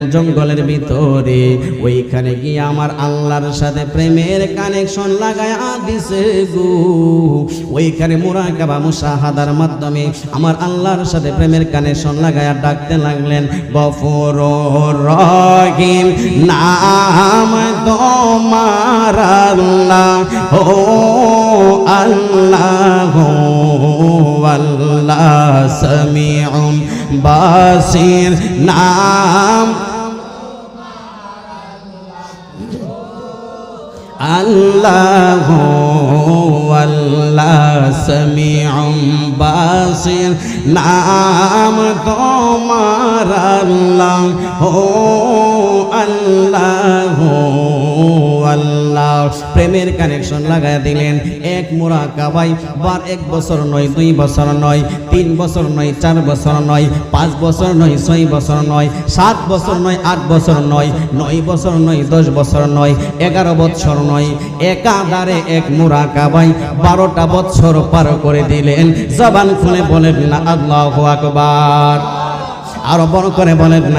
জঙ্গলের ভিতরে ওইখানে গিয়ে আমার আল্লাহর সাথে প্রেমের কানেকশন লাগায়া দিছে গো। ওইখানে মুরাকাবা মুশাহাদার মাধ্যমে আমার আল্লাহর সাথে প্রেমের কানেকশন লাগায়া ডাকতে লাগলেন, গফুরুর রহিম নাম তোমার আল্লাহ, ও আল্লাহ আল্লাহ সামিউন বাসির নাম আল্লাহ আল্লাহ সামিউন বাসির নাম তোমার আল্লাহ, ও আল্লাহ আল্লাহ। প্রেমের কানেকশন লাগায় দিলেন। এক মুরাকাবাই বার 1 বছর নয়, 2 বছর নয়, 3 বছর নয়, 4 বছর নয়, 5 বছর নয়, 6 বছর নয়, 7 বছর নয়, 8 বছর নয়, 9 বছর নয়, 10 বছর নয়, 11 বছর নয়, একাধারে এক মুরাকাবাই 12টা বছর পার করে দিলেন। জবান খুলে বলেন না আল্লাহু আকবার, আরো বড় করে বলেন না।